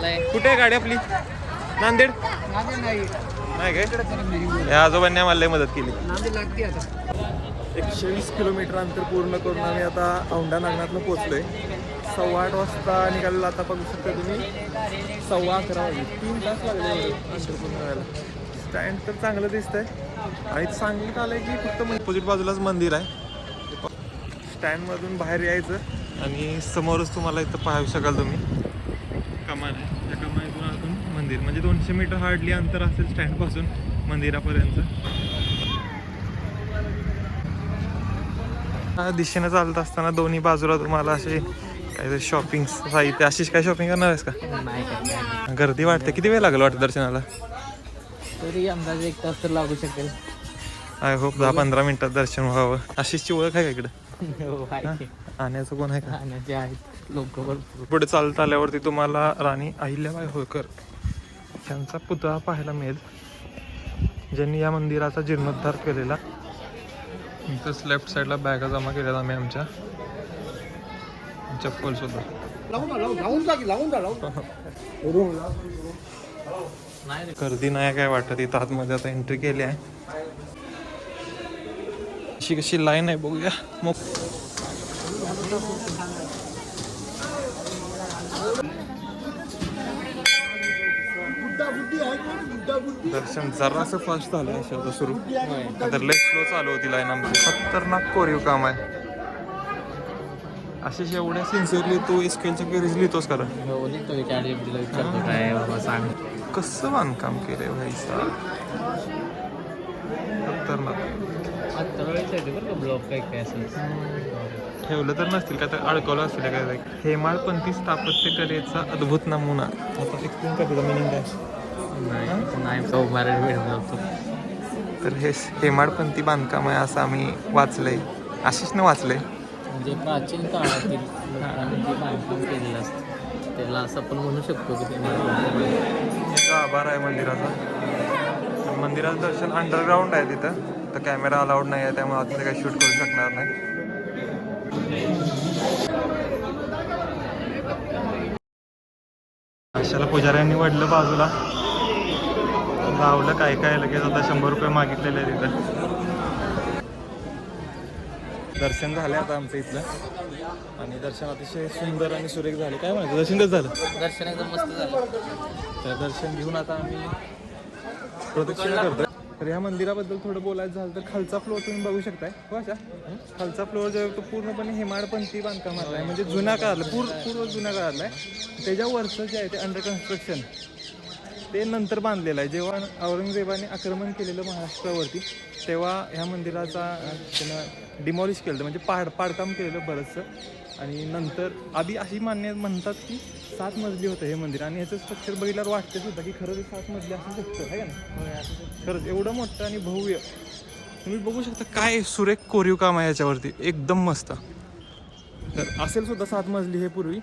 कुठे आहे गाडी आपली? नांदेड नाही काय? या आजोबांनी आम्हाला लय मदत केली. 120 किलोमीटर अंतर पूर्ण करून आम्ही आता औंढा नागनाथला पोहोचलोय. 8:15 वाजता निघालेलो. आता बघू शकता तुम्ही 11:15 वाजले. 3 तास लागले अंतर पूर्ण करायला. स्टँड तर चांगलं दिसतंय आणि सांगण्यात आलंय की फक्त अपोजिट बाजूलाच मंदिर आहे. स्टँडमधून बाहेर यायचं आणि समोरच तुम्हाला इथं पाहू शकाल तुम्ही कमान आहे. त्या कमानीतून अजून मंदिर म्हणजे 200 मीटर हार्डली अंतर असेल स्टँडपासून मंदिरापर्यंत. दिशेनं चालत असताना दोन्ही बाजूला तुम्हाला असे काहीतरी शॉपिंग साहित्य. अशीच काय शॉपिंग करणार आहेस का? नाही. गर्दी वाटते. किती वेळ लागेल वाटतं दर्शनाला? तरी अंदाजे 1 तास तर लागू शकेल. आय होप 10-15 मिनिटात दर्शन व्हावं. आशिषची ओळख आहे का इकडं? आण्याचं कोण आहे का? आण्याचे आहेत लोक भरपूर. पुढे चालत आल्यावरती तुम्हाला राणी अहिल्याबाई होळकर यांचा पुतळा पाहायला मिळेल, ज्यांनी या मंदिराचा जीर्णोद्धार केलेला. इथंच लेफ्ट साईडला बॅगा जमा केल्या आम्ही आमच्या, चप्पल सुद्धा. गर्दी नाही काय वाटत इथं आतमध्ये. आता एंट्री केली आहे. अशी कशी लाईन आहे बघूया. मग दर्शन जरासं फास्ट झालं अशा सुरू, तर लय स्लो चालू होती लाईन आमची. खतरनाक कोरीव काम आहे. असे एवढ्या सिन्सिअरली तू स्केलच्या क्वेरीज लिहितोस का? कसं बांधकाम केलंय भाई साहेब, खतरनाक. ठेवलं तर नसतील काय, तर अडकवलं असतील काय. हेमाळपंथी स्थापत्य कलेचा अद्भुत नमुना. आता एक्सप्लेन कर तुझा मिनिंग काय? तर हे हेमाडपंथी बांधकाम आहे असं आम्ही वाचलंय, आशिषनं वाचलंय. म्हणजे प्राचीन काळातील लोकांनी जे बांधकाम केलेलं असतं त्याला असं आपण म्हणू शकतो की ते आभार आहे मंदिराचा. मंदिराचं दर्शन अंडरग्राऊंड आहे तिथं, तर कॅमेरा अलाउड नाही आहे, त्यामुळे आतमध्ये काही शूट करू शकणार नाही. अशाला पुजाऱ्यांनी वडलं बाजूला लावलं काय काय, लगेच आता 100 रुपये मागितलेले आहे तिथं. दर्शन झाले आता आमचं इथलं, आणि दर्शन अतिशय सुंदर आणि सुरेख झाले. काय म्हणायचं, दर्शन कसं झालं? दर्शन एकदम मस्त झालं. तर दर्शन घेऊन आता आम्ही प्रदक्षिणा करतोय. तर ह्या मंदिराबद्दल थोडं बोलायचं झालं तर खालचा फ्लोअर तुम्ही बघू शकताय. बघा खालचा फ्लोअर जो आहे तो पूर्णपणे हेमाडपंथी बांधकामातला आहे, म्हणजे जुन्या काळातला पूर्व जुन्या काळातला आहे. त्याच्यावरचं जे आहे ते अंडर कन्स्ट्रक्शन ते नंतर बांधलेलं आहे. जेव्हा औरंगजेबाने आक्रमण केलेलं महाराष्ट्रावरती, तेव्हा ह्या मंदिराचा त्यानं डिमॉलिश केलं, म्हणजे पाडकाम केलेलं बरंचसं. आणि नंतर आधी अशी म्हणतात की 7 मजली होतं हे मंदिर, आणि ह्याचं स्ट्रक्चर बघितल्यावर वाटते सुद्धा की खरंच 7 मजली असू शकतं, आहे का नाही? खरंच एवढं मोठं आणि भव्य तुम्ही बघू शकता. काय सुरेख कोरीव काम आहे याच्यावरती, एकदम मस्त. तर असेल सुद्धा 7 मजली हे पूर्वी,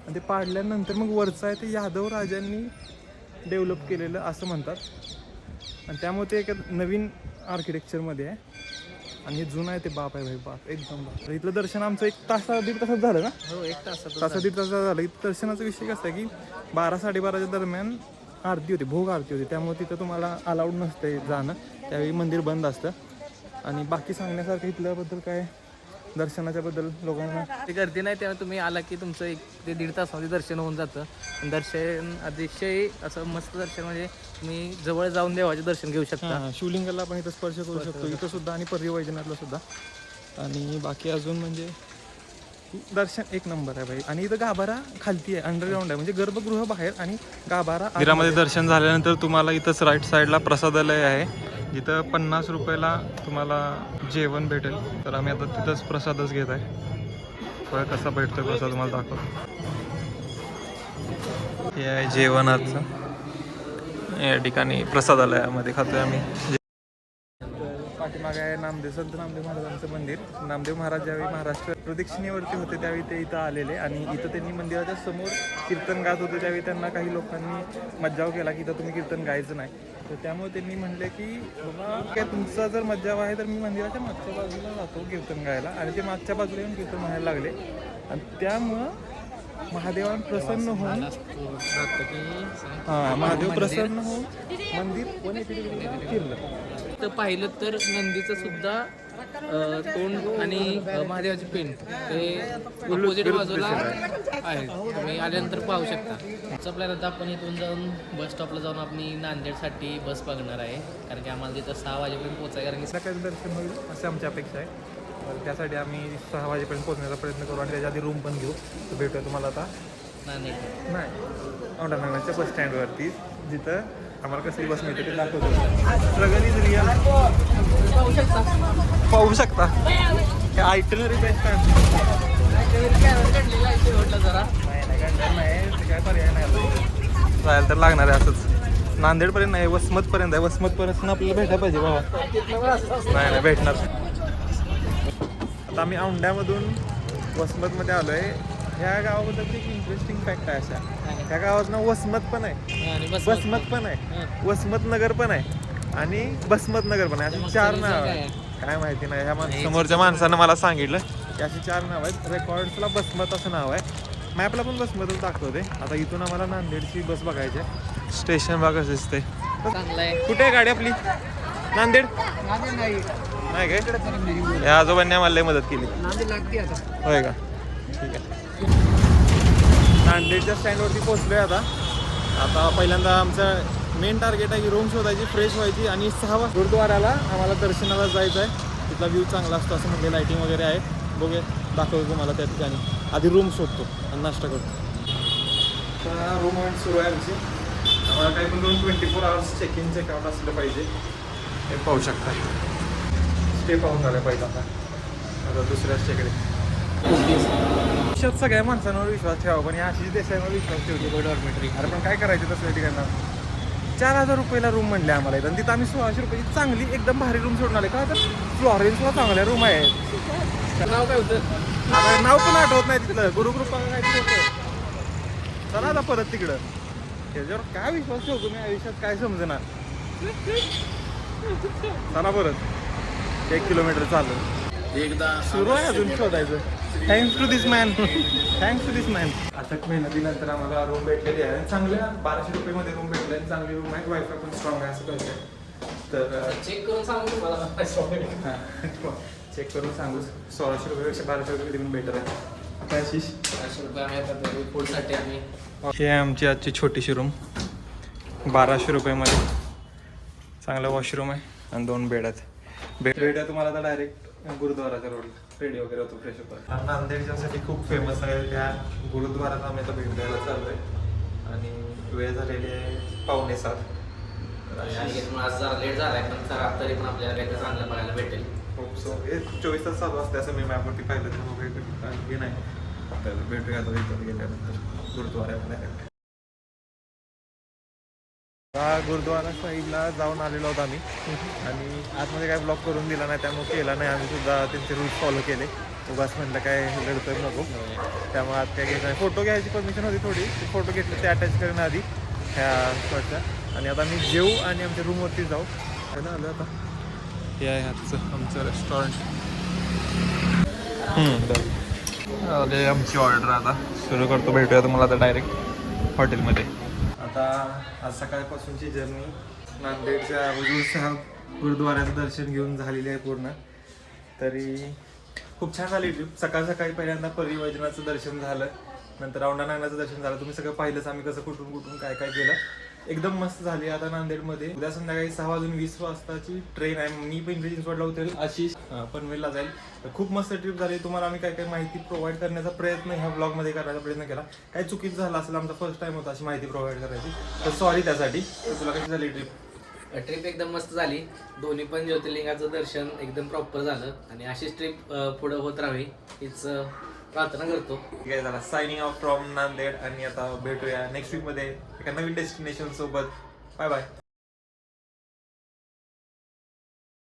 आणि ते पाडल्यानंतर मग वरचं आहे ते यादव राजांनी डेव्हलप केलेलं असं म्हणतात, आणि त्यामुळे ते एका नवीन आर्किटेक्चरमध्ये आहे. आणि हे जुनं आहे ते बाप आहे भाई, बाप एकदम बाप. इथलं दर्शन आमचं 1 तास 1.5 तासात झालं ना? हो, 1 तास 1.5 तासात झालं. इथं दर्शनाचा विषय कसा आहे की 12-12:30च्या दरम्यान आरती होती, भोग आरती होती, त्यामुळे तिथं तुम्हाला अलाउड नसतं जाणं, त्यावेळी मंदिर बंद असतं. आणि बाकी सांगण्यासारखं इथल्याबद्दल काय, दर्शनाच्या बद्दल लोकांना ते गर्दी नाही, तेव्हा तुम्ही आला की तुमचं 1 ते 1.5 तासामध्ये दर्शन होऊन जातं. दर्शन अतिशय असं मस्त दर्शन, म्हणजे तुम्ही जवळ जाऊन देवाचे दर्शन घेऊ शकता. शिवलिंगाला आपण इथं स्पर्श करू शकतो इथं सुद्धा, आणि पर्यवैजनाथला सुद्धा. आणि बाकी अजून म्हणजे दर्शन 1 नंबर आहे भाई. आणि इथं गाभारा खालती आहे, अंडरग्राऊंड आहे, म्हणजे गर्भगृह बाहेर आणि गाभारा. मंदिरामध्ये दर्शन झाल्यानंतर तुम्हाला इथंच राईट साईडला प्रसादालय आहे, जिथं 50 रुपयाला तुम्हाला जेवण भेटेल. तर आम्ही आता तिथंच प्रसादच घेत आहे. बघा कसा भेटतोय प्रसाद तुम्हाला दाखवतो. हे आहे जेवणाचं, या ठिकाणी प्रसादालयामध्ये खातोय आम्ही. पाठीमागे आहे संत नामदेव महाराजांचं मंदिर. नामदेव महाराज ज्यावेळी महाराष्ट्र प्रदक्षिणेवरती होते त्यावेळी ते इथं आलेले, आणि इथं त्यांनी मंदिराच्या समोर कीर्तन गात होते. त्यावेळी त्यांना काही लोकांनी मज्जाव केला की इथं तुम्ही कीर्तन गायचं नाही, तर त्यामुळे त्यांनी म्हणले की बाबा काय तुमचा जर मज्जाव आहे तर मी मंदिराच्या मागच्या बाजूला जातो कीर्तन गायला, आणि ते मागच्या बाजूला येऊन कीर्तन म्हणायला लागले. आणि त्यामुळं महादेवान प्रसन्न होऊन महादेव प्रसन्न होऊन मंदिर 180 डिग्री फिरलं. तर पाहिलं तर नंदीचं सुद्धा तोंड आणि महादेवाची पेंट ते अपोजिट बाजूला आहे. तुम्ही आल्यानंतर पाहू शकता. आमचा प्लॅन आता आपण इथून जाऊन बस स्टॉपला जाऊन आपण नांदेडसाठी बस बघणार आहे, कारण की आम्हाला तिथं 6 वाजेपर्यंत पोहोचायचं, कारण की सकाळी दर्शन होईल अशी आमची अपेक्षा आहे. तर त्यासाठी आम्ही 6 वाजेपर्यंत पोहोचण्याचा प्रयत्न करू आणि त्याच्या आधी रूम पण घेऊ. तर भेटूया तुम्हाला आता नांदेड नाही औंढानागनाथच्या बस स्टँडवरती, जिथं आम्हाला कसली बस मिळते ते दाखवतो. Struggle is real. पाहू शकता हे आयटनरी बेस्ट जरा नाही ते काय पर्याय नाही जायला तर लागणार आहे. असंच नांदेडपर्यंत नाही, वसमतपर्यंत आहे. वसमतपर्यंत आपल्याला भेटायला पाहिजे बाबा. नाही भेटणार. आता आम्ही औंढ्यामधून वसमतमध्ये आलो आहे. ह्या गावाबद्दल एक इंटरेस्टिंग फॅक्ट आहे अशा, ह्या गावात ना वसमत पण आहे, बसमत पण आहे, वसमत नगर पण आहे आणि बसमत नगर पण आहे. अशी 4 नाव आहे. काय माहिती नाही, ह्या समोरच्या माणसानं मला सांगितलं की अशी 4 नाव आहेत. रेकॉर्ड्सला बसमत असं नाव आहे, मॅपला पण बसमतच दाखवते. आता इथून आम्हाला नांदेडची बस बघायची आहे. स्टेशन बघा कसं दिसते. कुठे आहे गाडी आपली? नांदेड नाही काय? या आजोबांनी आम्हाला लय मदत केली. होय का? ठीक आहे. नांदेडच्या स्टँडवरती पोहोचलोय आता पहिल्यांदा आमचं मेन टार्गेट आहे की रूम शोधायची, फ्रेश व्हायची आणि 6 वाजता गुरुद्वाराला आम्हाला दर्शनाला जायचं आहे. तिथला व्ह्यू चांगला असतो असं म्हणजे, लाईटिंग वगैरे आहे. बघूया, दाखवतो तुम्हाला त्या ठिकाणी. आधी रूम शोधतो आणि नाश्ता करतो. तर रूम सुरू आहे आमची. आम्हाला काही पण 24 आवर्स चेक इन चेकआउट असलं पाहिजे. हे पाहू शकता. स्टे पाहून झालं पाहिजे. आता दुसऱ्या स्टेकडे आयुष्यात सगळ्या माणसांवर विश्वास ठेवा, पण या आशिष देशांवर विश्वास ठेवतो डॉर्मेटरी. अरे पण काय करायचं तसं ठिकाणा. 4000 रुपयाला रूम म्हणले आम्हाला इथं, तिथं आम्ही 1600 रुपयाची चांगली एकदम भारी रूम सोडून आले. का तर फ्लॉरेन्सला चांगल्या रूम आहेत. नाव काय होतं? आता नाव पण आठवत नाही तिथलं. गुरुकृपा काय होतं. चला आता परत तिकडं. त्याच्यावर काय विश्वास ठेवतो मी आयुष्यात काय समजेना. चला परत 1 किलोमीटर चालू एकदा सुरू आहे अजून शोधायचं. Thanks to this man. अथक मेहनतीनंतर आम्हाला रूम भेटलेली आहे. चांगल्या 1200 रुपयेमध्ये रूम भेटले. चांगली रूम आहे, वायफाय पण स्ट्रॉंग आहे असं कळतंय. तर चेक करून सांगू तुम्हाला. चेक करून सांगू. 1600 रुपयापेक्षा 1200 रुपये पण बेटर आहे. आता आशिष 400 रुपये आम्ही आता फूडसाठी आम्ही. हे आहे आमची आजची छोटीशी रूम. 1200 रुपयामध्ये चांगला वॉशरूम आहे आणि 2 बेड आहेत. बेड आहे तुम्हाला आता डायरेक्ट गुरुद्वाराच्या रोडला. रेडी वगैरे होतो, फ्रेश होतो. नांदेडच्यासाठी खूप फेमस आहे त्या गुरुद्वारात आम्ही आता भेट द्यायला चाललो आहे आणि वेळ झालेली आहे 6:45. आज जरा लेट झालाय, पण तरी पण आपल्याला काही चांगलं बघायला भेटेल. खूप सो हे 24 तास चालू असते असं मी मॅपवरती पाहिलं. हे नाही तर भेटूया आता इथं गेल्यानंतर गुरुद्वाऱ्यात. गुरुद्वारा साईडला जाऊन आलेलो आहोत आम्ही आणि आतमध्ये काय ब्लॉक करून दिला नाही, त्यामुळे केला नाही. आम्ही सुद्धा त्यांचे रूल्स फॉलो केले. उगाच म्हटलं काय लढतोय नको, त्यामुळे आज काय घ्यायचं नाही. फोटो घ्यायची परमिशन होती थोडी, ते फोटो घेतले ते अटॅच करून आधी ह्या स्पॉटच्या. आणि आता आम्ही जेऊ आणि आमच्या रूमवरती जाऊ. आलं आता हे आहे आजचं आमचं रेस्टॉरंट. अरे आमची ऑर्डर आता सुरू करतो. भेटूया तुम्हाला आता डायरेक्ट हॉटेलमध्ये. आता आज सकाळपासूनची जर्नी नांदेडच्या हुजूर साहेब गुरुद्वाऱ्याचं दर्शन घेऊन झालेली आहे पूर्ण. तरी खूप छान झाली ट्रिप. सकाळ सकाळी पहिल्यांदा परिवजनाचं दर्शन झालं, नंतर औंढानागनाचं दर्शन झालं. तुम्ही सगळं पाहिलंच आम्ही कसं कुठून काय काय केलं. एकदम मस्त झाली. आता नांदेडमध्ये उद्या संध्याकाळी 6:20 वाजताची ट्रेन आहे. मी पिंपरी चिंचवडला उतरेल, आशिष पनवेलला जाईल. तर खूप मस्त ट्रिप झाली. तुम्हाला आम्ही काय काय माहिती प्रोव्हाइड करण्याचा प्रयत्न ह्या ब्लॉगमध्ये करण्याचा प्रयत्न केला. काही चुकीचं झालं असेल, आमचा फर्स्ट टाइम होता अशी माहिती प्रोव्हाइड करायची, तर सॉरी त्यासाठी. तर तुला कशी झाली ट्रिप? ट्रिप एकदम मस्त झाली. दोन्ही पण ज्योतिर्लिंगाचं दर्शन एकदम प्रॉपर झालं आणि अशीच ट्रिप पुढे होत राहावी हीच प्रार्थना करतो. ठीक आहे, झाला सायनिंग ऑफ फ्रॉम नांदेड. आणि आता भेटूया नेक्स्ट वीकमध्ये एका नवीन डेस्टिनेशन सोबत. Bye bye.